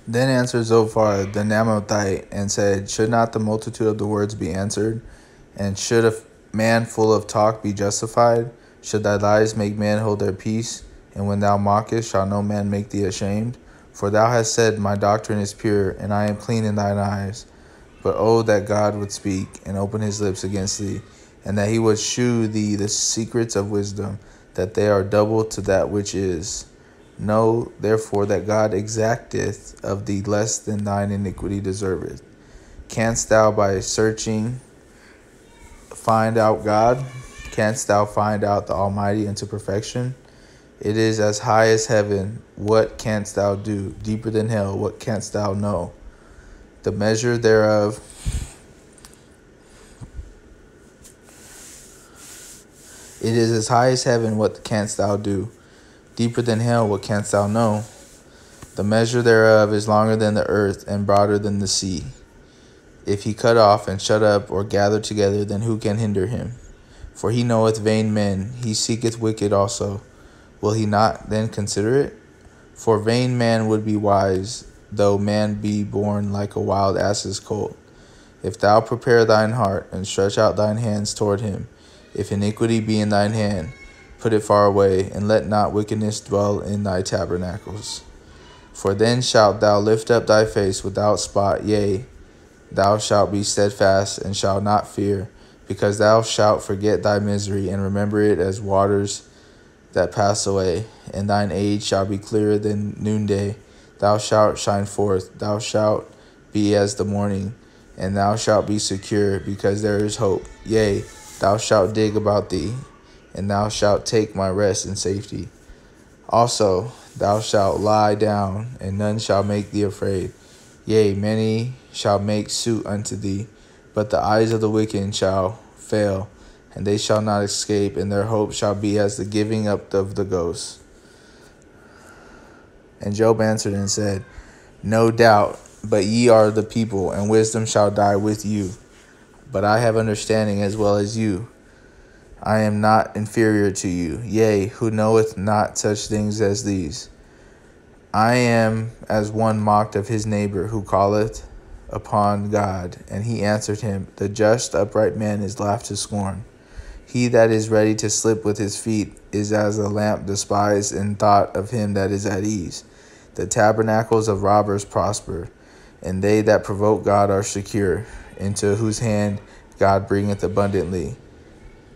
Then answered Zophar the Naamathite and said, Should not the multitude of the words be answered? And should a man full of talk be justified? Should thy lies make men hold their peace? And when thou mockest, shall no man make thee ashamed? For thou hast said, My doctrine is pure, and I am clean in thine eyes. But oh, that God would speak, and open his lips against thee, and that he would shew thee the secrets of wisdom, that they are double to that which is. Know therefore that God exacteth of thee less than thine iniquity deserveth. Canst thou by searching find out God? Canst thou find out the Almighty unto perfection? It is as high as heaven. What canst thou do? Deeper than hell. What canst thou know? The measure thereof it is as high as heaven. What canst thou do? Deeper than hell. What canst thou know? The measure thereof is longer than the earth and broader than the sea. If he cut off and shut up or gather together, then who can hinder him? For he knoweth vain men, he seeketh wicked also. Will he not then consider it? For vain man would be wise, though man be born like a wild ass's colt. If thou prepare thine heart, and stretch out thine hands toward him, if iniquity be in thine hand, put it far away, and let not wickedness dwell in thy tabernacles. For then shalt thou lift up thy face without spot, yea, thou shalt be steadfast, and shalt not fear, because thou shalt forget thy misery, and remember it as waters that pass away. And thine age shall be clearer than noonday. Thou shalt shine forth, thou shalt be as the morning, and thou shalt be secure, because there is hope. Yea, thou shalt dig about thee, and thou shalt take my rest in safety. Also, thou shalt lie down, and none shall make thee afraid. Yea, many shall make suit unto thee, but the eyes of the wicked shall fail, and they shall not escape, and their hope shall be as the giving up of the ghost. And Job answered and said, No doubt, but ye are the people, and wisdom shall die with you. But I have understanding as well as you. I am not inferior to you, yea, who knoweth not such things as these. I am as one mocked of his neighbor, who calleth upon God, and he answered him, The just upright man is laughed to scorn. He that is ready to slip with his feet is as a lamp despised in thought of him that is at ease. The tabernacles of robbers prosper, and they that provoke God are secure, into whose hand God bringeth abundantly.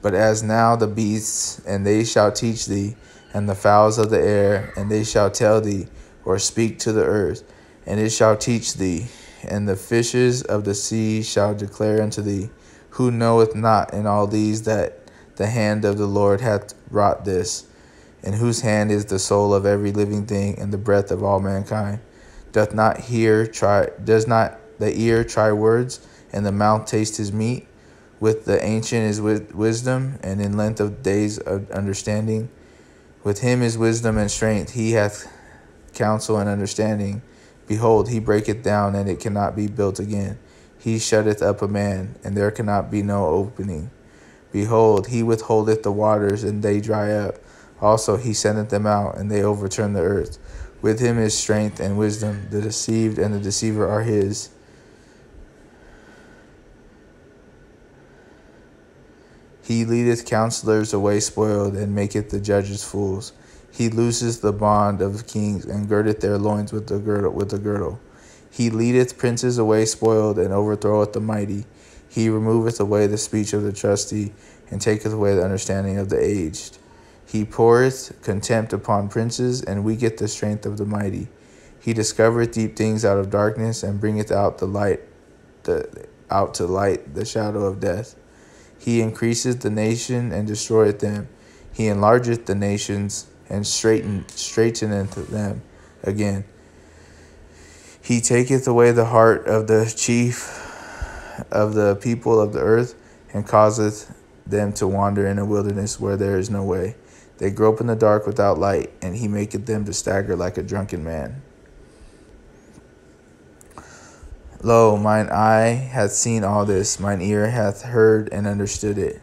But as now the beasts, and they shall teach thee, and the fowls of the air, and they shall tell thee, or speak to the earth, and it shall teach thee, and the fishes of the sea shall declare unto thee. Who knoweth not in all these that the hand of the Lord hath wrought this, in whose hand is the soul of every living thing, and the breath of all mankind? Does not the ear try words, and the mouth taste his meat? With the ancient is wisdom, and in length of days of understanding. With him is wisdom and strength. He hath counsel and understanding. Behold, he breaketh down, and it cannot be built again. He shutteth up a man, and there cannot be no opening. Behold, he withholdeth the waters, and they dry up. Also he sendeth them out, and they overturn the earth. With him is strength and wisdom. The deceived and the deceiver are his. He leadeth counselors away spoiled, and maketh the judges fools. He looseth the bond of kings, and girdeth their loins with the girdle. He leadeth princes away spoiled, and overthroweth the mighty. He removeth away the speech of the trusty, and taketh away the understanding of the aged. He poureth contempt upon princes, and weaketh the strength of the mighty. He discovereth deep things out of darkness, and bringeth out to light the shadow of death. He increaseth the nation, and destroyeth them. He enlargeth the nations, and straighteneth them again. He taketh away the heart of the chief of the people of the earth, and causeth them to wander in a wilderness where there is no way. They grope in the dark without light, and he maketh them to stagger like a drunken man. Lo, mine eye hath seen all this, mine ear hath heard and understood it.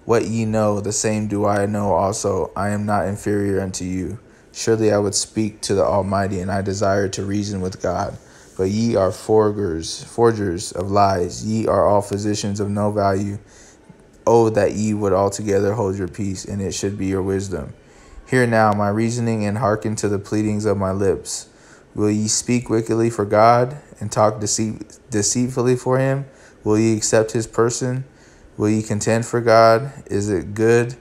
What ye know, the same do I know also. I am not inferior unto you. Surely I would speak to the Almighty, and I desire to reason with God. But ye are forgers of lies. Ye are all physicians of no value. Oh, that ye would altogether hold your peace, and it should be your wisdom. Hear now my reasoning, and hearken to the pleadings of my lips. Will ye speak wickedly for God, and talk deceitfully for him? Will ye accept his person? Will ye contend for God? Is it good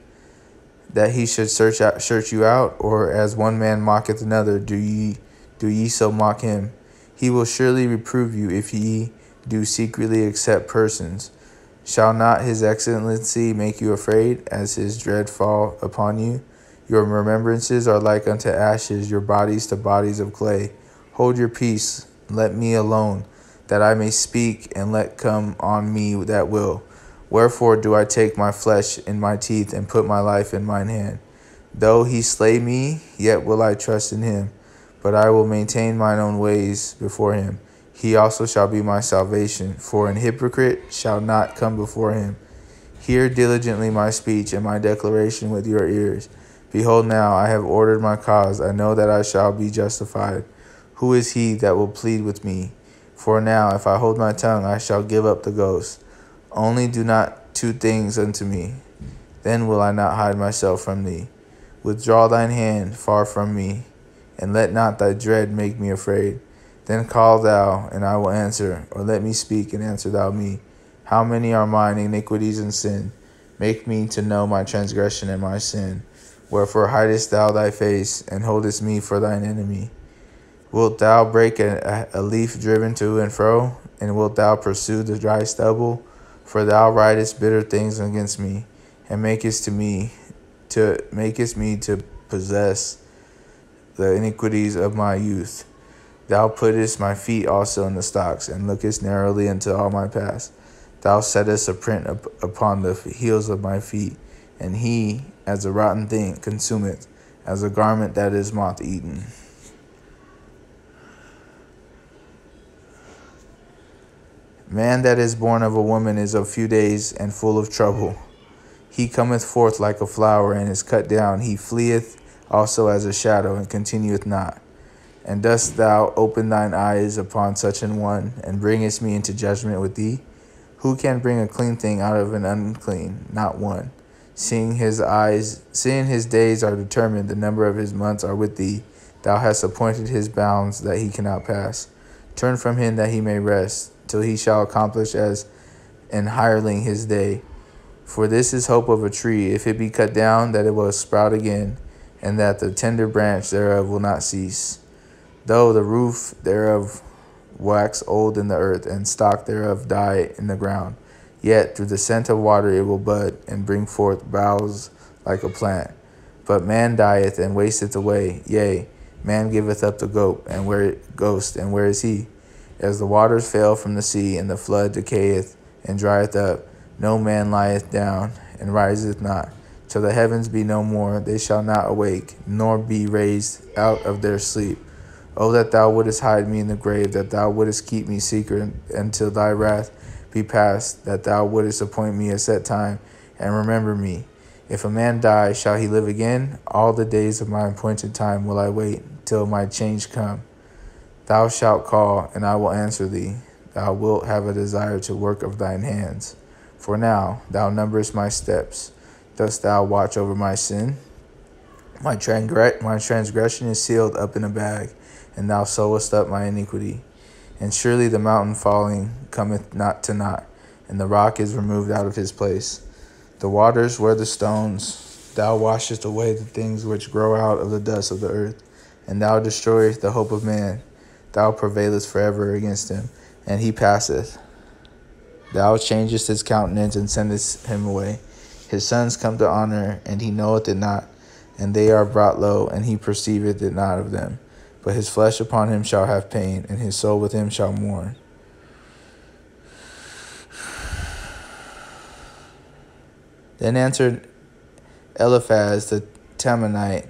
that he should search you out? Or as one man mocketh another, do ye so mock him? He will surely reprove you if ye do secretly accept persons. Shall not his excellency make you afraid, as his dread fall upon you? Your remembrances are like unto ashes, your bodies to bodies of clay. Hold your peace, let me alone, that I may speak, and let come on me that will. Wherefore do I take my flesh in my teeth, and put my life in mine hand? Though he slay me, yet will I trust in him. But I will maintain mine own ways before him. He also shall be my salvation, for an hypocrite shall not come before him. Hear diligently my speech and my declaration with your ears. Behold, now I have ordered my cause. I know that I shall be justified. Who is he that will plead with me? For now, if I hold my tongue, I shall give up the ghost. Only do not two things unto me. Then will I not hide myself from thee. Withdraw thine hand far from me, and let not thy dread make me afraid. Then call thou, and I will answer, or let me speak, and answer thou me. How many are mine iniquities and sin? Make me to know my transgression and my sin. Wherefore hidest thou thy face, and holdest me for thine enemy? Wilt thou break a leaf driven to and fro, and wilt thou pursue the dry stubble? For thou writest bitter things against me, and makest me to possess the iniquities of my youth. Thou puttest my feet also in the stocks, and lookest narrowly into all my paths. Thou settest a print upon the heels of my feet, and he, as a rotten thing, consumeth, as a garment that is moth-eaten. Man that is born of a woman is of few days, and full of trouble. He cometh forth like a flower, and is cut down. He fleeth also as a shadow, and continueth not. And dost thou open thine eyes upon such an one, and bringest me into judgment with thee? Who can bring a clean thing out of an unclean? Not one. Seeing his days are determined, the number of his months are with thee. Thou hast appointed his bounds, that he cannot pass. Turn from him that he may rest, till he shall accomplish as an hireling his day. For this is hope of a tree, if it be cut down, that it will sprout again, and that the tender branch thereof will not cease. Though the roof thereof wax old in the earth, and stock thereof die in the ground, yet through the scent of water it will bud, and bring forth boughs like a plant. But man dieth and wasteth away, yea, man giveth up the ghost, and where is he? As the waters fail from the sea, and the flood decayeth and drieth up, no man lieth down, and riseth not. Till the heavens be no more, they shall not awake, nor be raised out of their sleep. O that thou wouldest hide me in the grave, that thou wouldest keep me secret until thy wrath be past, that thou wouldest appoint me a set time, and remember me. If a man die, shall he live again? All the days of my appointed time will I wait, till my change come. Thou shalt call, and I will answer thee. Thou wilt have a desire to work of thine hands. For now thou numberest my steps. Dost thou watch over my sin? My transgression is sealed up in a bag, and thou sewest up my iniquity. And surely the mountain falling cometh not to naught, and the rock is removed out of his place. The waters were the stones. Thou washest away the things which grow out of the dust of the earth, and thou destroyest the hope of man. Thou prevailest forever against him, and he passeth. Thou changest his countenance, and sendest him away. His sons come to honor, and he knoweth it not, and they are brought low, and he perceiveth it not of them. But his flesh upon him shall have pain, and his soul with him shall mourn. Then answered Eliphaz the Temanite,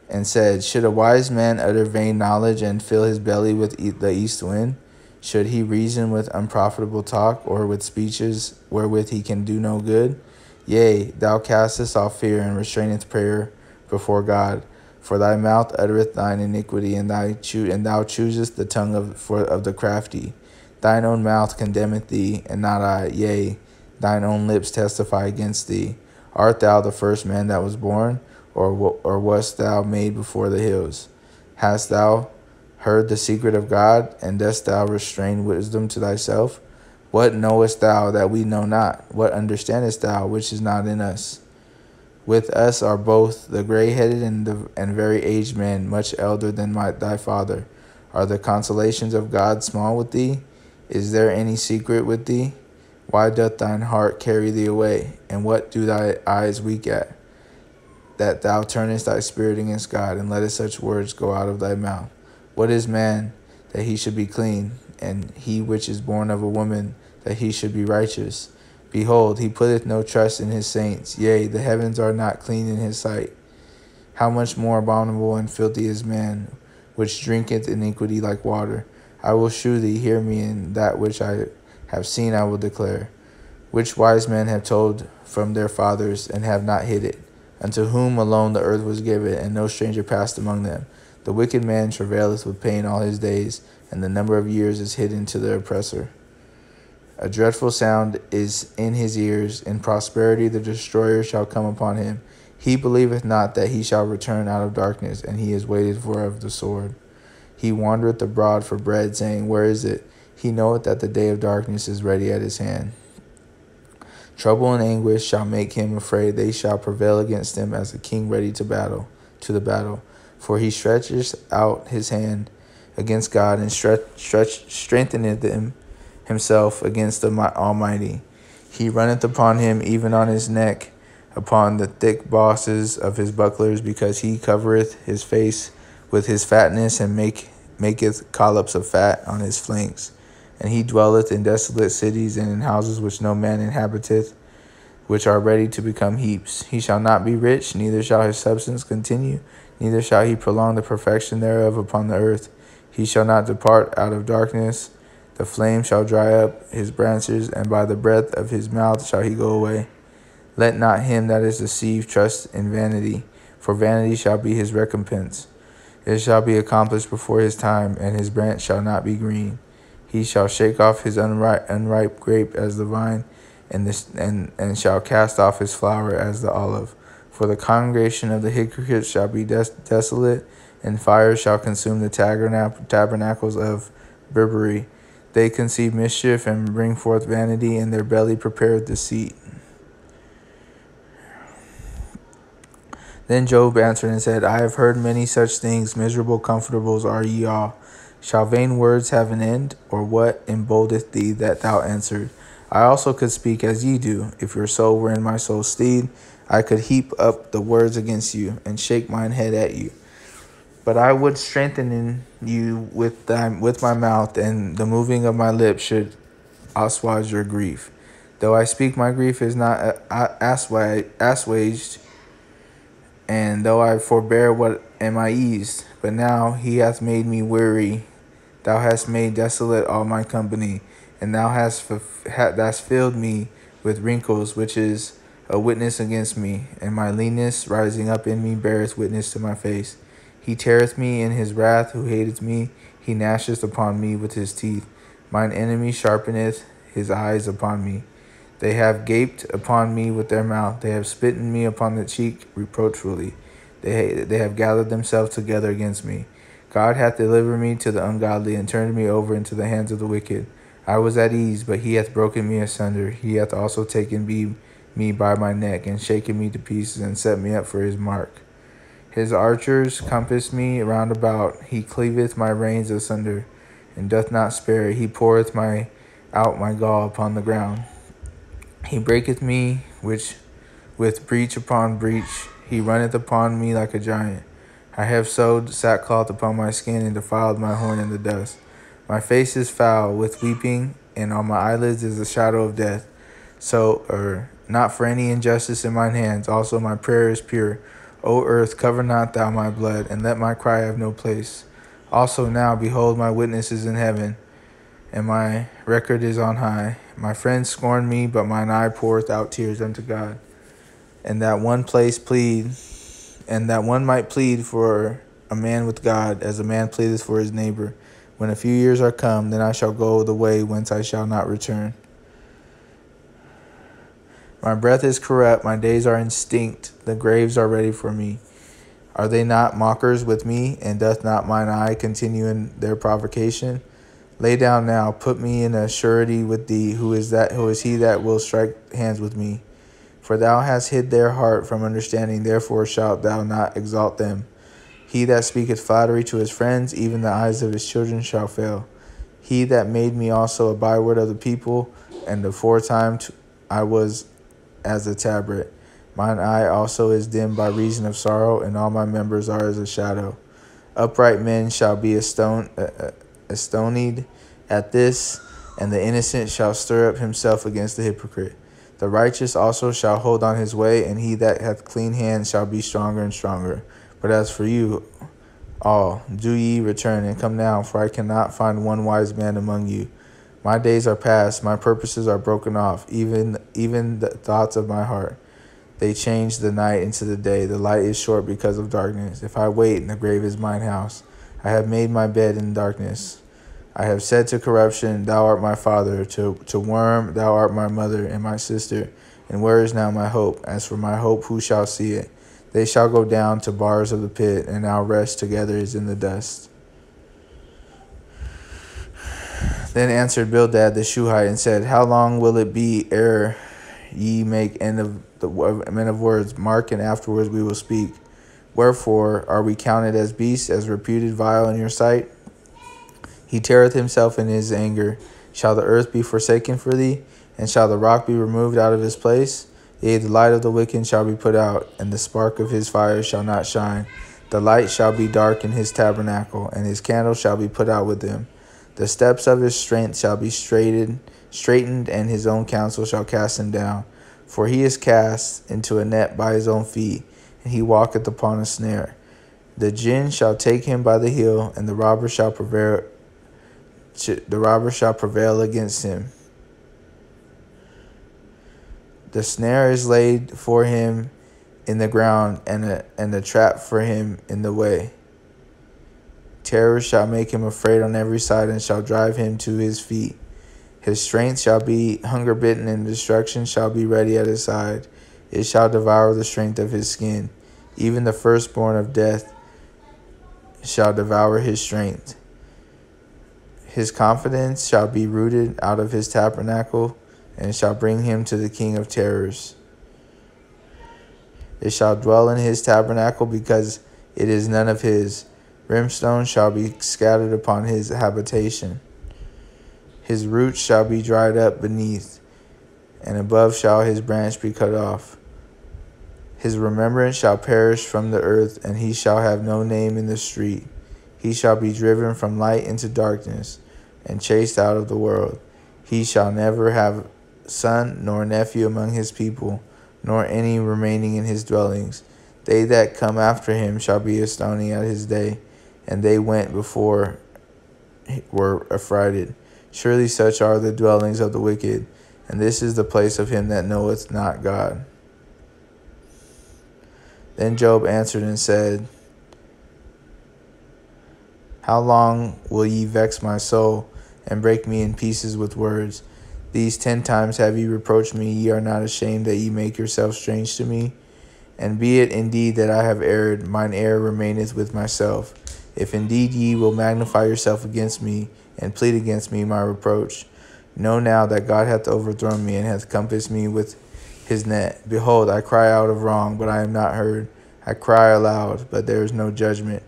and said, Should a wise man utter vain knowledge, and fill his belly with the east wind? Should he reason with unprofitable talk, or with speeches wherewith he can do no good? Yea, thou castest off fear, and restraineth prayer before God. For thy mouth uttereth thine iniquity, and thou choosest the tongue of the crafty. Thine own mouth condemneth thee, and not I. Yea, thine own lips testify against thee. Art thou the first man that was born, or wast thou made before the hills? Hast thou heard the secret of God, and dost thou restrain wisdom to thyself? What knowest thou that we know not? What understandest thou which is not in us? With us are both the gray-headed and very aged men, much elder than thy father. Are the consolations of God small with thee? Is there any secret with thee? Why doth thine heart carry thee away? And what do thy eyes weak at? That thou turnest thy spirit against God, and lettest such words go out of thy mouth. What is man, that he should be clean? And he which is born of a woman, that he should be righteous? Behold, he putteth no trust in his saints. Yea, the heavens are not clean in his sight. How much more abominable and filthy is man, which drinketh iniquity like water? I will shew thee, hear me, and that which I have seen I will declare. Which wise men have told from their fathers, and have not hid it, unto whom alone the earth was given, and no stranger passed among them. The wicked man travaileth with pain all his days, and the number of years is hidden to the oppressor. A dreadful sound is in his ears. In prosperity the destroyer shall come upon him. He believeth not that he shall return out of darkness, and he is waited for of the sword. He wandereth abroad for bread, saying, Where is it? He knoweth that the day of darkness is ready at his hand. Trouble and anguish shall make him afraid. They shall prevail against him as a king ready to the battle. For he stretches out his hand against God, and strengtheneth himself against the Almighty. He runneth upon him, even on his neck, upon the thick bosses of his bucklers, because he covereth his face with his fatness, and maketh collops of fat on his flanks. And he dwelleth in desolate cities, and in houses which no man inhabiteth, which are ready to become heaps. He shall not be rich, neither shall his substance continue, neither shall he prolong the perfection thereof upon the earth. He shall not depart out of darkness. The flame shall dry up his branches, and by the breath of his mouth shall he go away. Let not him that is deceived trust in vanity, for vanity shall be his recompense. It shall be accomplished before his time, and his branch shall not be green. He shall shake off his unripe grape as the vine, and shall cast off his flower as the olive. For the congregation of the hypocrites shall be desolate, and fire shall consume the tabernacles of Berbery. They conceive mischief and bring forth vanity, and their belly prepareth deceit. Then Job answered and said, I have heard many such things. Miserable comfortables are ye all. Shall vain words have an end? Or what emboldeth thee that thou answered? I also could speak as ye do. If your soul were in my soul's stead, I could heap up the words against you, and shake mine head at you. But I would strengthen in you with my mouth, and the moving of my lips should assuage your grief. Though I speak, my grief is not assuaged, and though I forbear, what am I eased? But now he hath made me weary. Thou hast made desolate all my company, and thou hast filled me with wrinkles, which is a witness against me, and my leanness rising up in me beareth witness to my face. He teareth me in his wrath, who hateth me. He gnasheth upon me with his teeth. Mine enemy sharpeneth his eyes upon me. They have gaped upon me with their mouth. They have spitten me upon the cheek reproachfully. They have gathered themselves together against me. God hath delivered me to the ungodly, and turned me over into the hands of the wicked. I was at ease, but he hath broken me asunder. He hath also taken me by my neck, and shaken me to pieces, and set me up for his mark. His archers compass me round about. He cleaveth my reins asunder, and doth not spare. He poureth out my gall upon the ground. He breaketh me with breach upon breach. He runneth upon me like a giant. I have sewed sackcloth upon my skin, and defiled my horn in the dust. My face is foul with weeping, and on my eyelids is the shadow of death. Not for any injustice in mine hands. Also my prayer is pure. O earth, cover not thou my blood, and let my cry have no place. Also now, behold, my witness is in heaven, and my record is on high. My friends scorn me, but mine eye poureth out tears unto God. In that one place plead, and that one might plead for a man with God, as a man pleadeth for his neighbor. When a few years are come, then I shall go the way whence I shall not return. My breath is corrupt, my days are instinct, the graves are ready for me. Are they not mockers with me, and doth not mine eye continue in their provocation? Lay down now, put me in a surety with thee. Who is he that will strike hands with me? For thou hast hid their heart from understanding, therefore shalt thou not exalt them. He that speaketh flattery to his friends, even the eyes of his children shall fail. He that made me also a byword of the people, and aforetime I was as a tabret. Mine eye also is dim by reason of sorrow, and all my members are as a shadow. Upright men shall be astonied at this, and the innocent shall stir up himself against the hypocrite. The righteous also shall hold on his way, and he that hath clean hands shall be stronger and stronger. But as for you all, do ye return, and come now, for I cannot find one wise man among you. My days are past, my purposes are broken off, even the thoughts of my heart. They change the night into the day. The light is short because of darkness. If I wait, the grave is mine house. I have made my bed in darkness. I have said to corruption, thou art my father. To worm, thou art my mother and my sister. And where is now my hope? As for my hope, who shall see it? They shall go down to bars of the pit, and our rest together is in the dust. Then answered Bildad the Shuhite and said, How long will it be ere ye make end of the men of words? Mark, and afterwards we will speak. Wherefore are we counted as beasts, as reputed vile in your sight? He teareth himself in his anger. Shall the earth be forsaken for thee? And shall the rock be removed out of his place? Yea, the light of the wicked shall be put out, and the spark of his fire shall not shine. The light shall be dark in his tabernacle, and his candle shall be put out with him. The steps of his strength shall be straightened, and his own counsel shall cast him down. For he is cast into a net by his own feet, and he walketh upon a snare. The jinn shall take him by the heel, and the robber shall prevail against him. The snare is laid for him in the ground, and a trap for him in the way. Terror shall make him afraid on every side, and shall drive him to his feet. His strength shall be hunger bitten, and destruction shall be ready at his side. It shall devour the strength of his skin. Even the firstborn of death shall devour his strength. His confidence shall be rooted out of his tabernacle, and shall bring him to the king of terrors. It shall dwell in his tabernacle, because it is none of his. Brimstone shall be scattered upon his habitation. His roots shall be dried up beneath, and above shall his branch be cut off. His remembrance shall perish from the earth, and he shall have no name in the street. He shall be driven from light into darkness, and chased out of the world. He shall never have son nor nephew among his people, nor any remaining in his dwellings. They that come after him shall be astonished at his day, and they went before were affrighted. Surely such are the dwellings of the wicked, and this is the place of him that knoweth not God. Then Job answered and said, How long will ye vex my soul, and break me in pieces with words? These 10 times have ye reproached me. Ye are not ashamed that ye make yourselves strange to me. And be it indeed that I have erred, mine error remaineth with myself. If indeed ye will magnify yourself against me, and plead against me my reproach, know now that God hath overthrown me, and hath compassed me with his net. Behold, I cry out of wrong, but I am not heard. I cry aloud, but there is no judgment.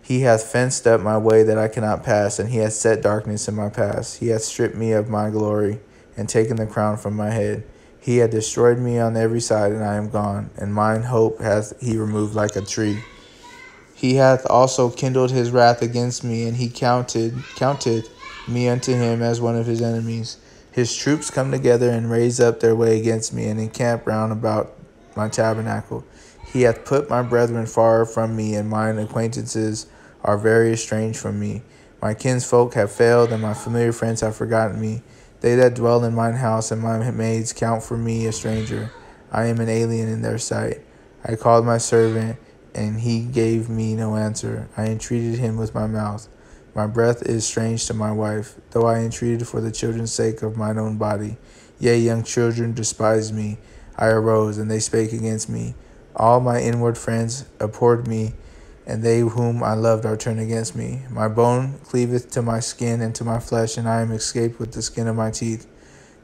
He hath fenced up my way that I cannot pass, and he hath set darkness in my path. He hath stripped me of my glory, and taken the crown from my head. He hath destroyed me on every side, and I am gone, and mine hope hath he removed like a tree. He hath also kindled his wrath against me, and he counted me unto him as one of his enemies. His troops come together and raise up their way against me, and encamp round about my tabernacle. He hath put my brethren far from me, and mine acquaintances are very estranged from me. My kinsfolk have failed, and my familiar friends have forgotten me. They that dwell in mine house and my maids count for me a stranger. I am an alien in their sight. I called my servant, and he gave me no answer. I entreated him with my mouth. My breath is strange to my wife, though I entreated for the children's sake of mine own body. Yea, young children despised me. I arose, and they spake against me. All my inward friends abhorred me, and they whom I loved are turned against me. My bone cleaveth to my skin and to my flesh, and I am escaped with the skin of my teeth.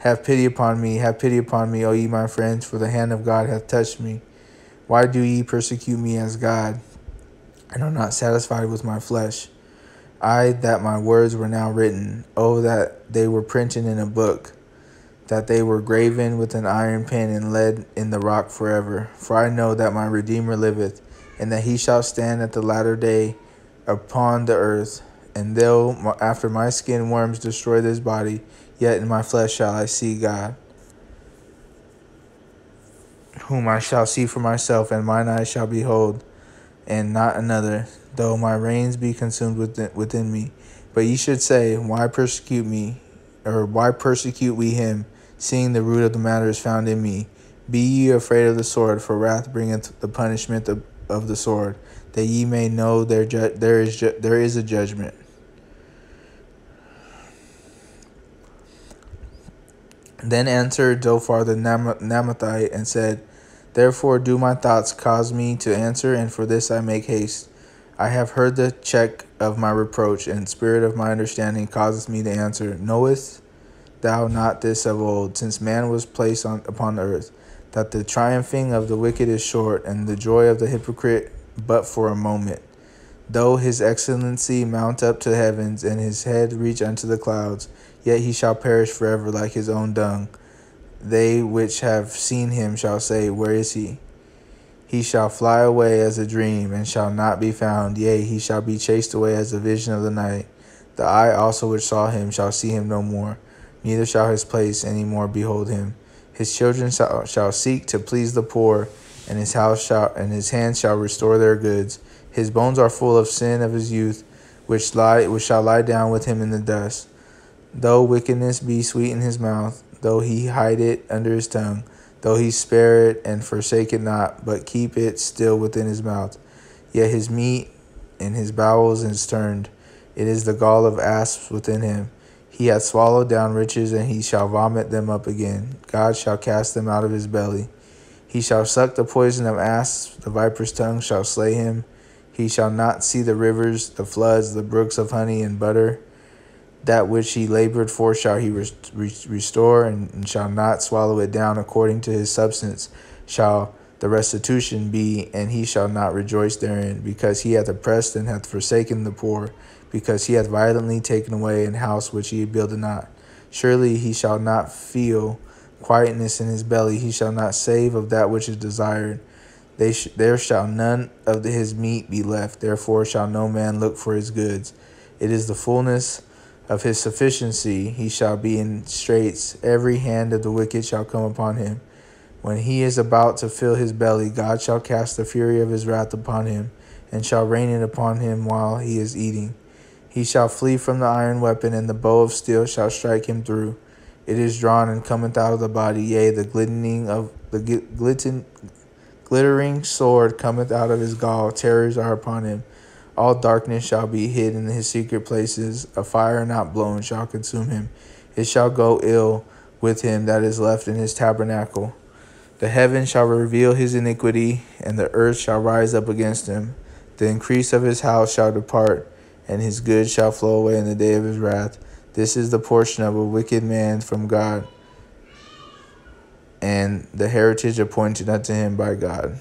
Have pity upon me, O ye my friends, for the hand of God hath touched me. Why do ye persecute me as God, and are not satisfied with my flesh? I, that my words were now written, oh, that they were printed in a book, that they were graven with an iron pen and lead in the rock forever. For I know that my Redeemer liveth, and that he shall stand at the latter day upon the earth. And though after my skin worms destroy this body, yet in my flesh shall I see God, whom I shall see for myself, and mine eyes shall behold, and not another, though my reins be consumed within me. But ye should say, why persecute me, or why persecute we him, seeing the root of the matter is found in me? Be ye afraid of the sword, for wrath bringeth the punishment of the sword, that ye may know there is a judgment. Then answered Zophar the Naamathite and said, therefore do my thoughts cause me to answer, and for this I make haste. I have heard the check of my reproach, and spirit of my understanding causeth me to answer. Knowest thou not this of old, since man was placed upon the earth, that the triumphing of the wicked is short, and the joy of the hypocrite but for a moment? Though his excellency mount up to the heavens, and his head reach unto the clouds, yet he shall perish forever like his own dung. They which have seen him shall say, where is he? He shall fly away as a dream, and shall not be found. Yea, he shall be chased away as a vision of the night. The eye also which saw him shall see him no more, neither shall his place any more behold him. His children shall seek to please the poor, and his hands shall restore their goods. His bones are full of sin of his youth, which shall lie down with him in the dust. Though wickedness be sweet in his mouth, though he hide it under his tongue, though he spare it and forsake it not, but keep it still within his mouth, yet his meat in his bowels is turned. It is the gall of asps within him. He hath swallowed down riches, and he shall vomit them up again. God shall cast them out of his belly. He shall suck the poison of asps, the viper's tongue shall slay him. He shall not see the rivers, the floods, the brooks of honey and butter. That which he labored for shall he restore, and shall not swallow it down. According to his substance shall the restitution be, and he shall not rejoice therein, because he hath oppressed and hath forsaken the poor, because he hath violently taken away an house which he builded not. Surely he shall not feel quietness in his belly. He shall not save of that which is desired. There shall none of his meat be left. Therefore shall no man look for his goods. It is the fullness of his sufficiency. He shall be in straits. Every hand of the wicked shall come upon him. When he is about to fill his belly, God shall cast the fury of his wrath upon him, and shall rain it upon him while he is eating. He shall flee from the iron weapon, and the bow of steel shall strike him through. It is drawn and cometh out of the body, yea, the glittering sword cometh out of his gall. Terrors are upon him. All darkness shall be hid in his secret places. A fire not blown shall consume him. It shall go ill with him that is left in his tabernacle. The heaven shall reveal his iniquity, and the earth shall rise up against him. The increase of his house shall depart, and his goods shall flow away in the day of his wrath. This is the portion of a wicked man from God, and the heritage appointed unto him by God.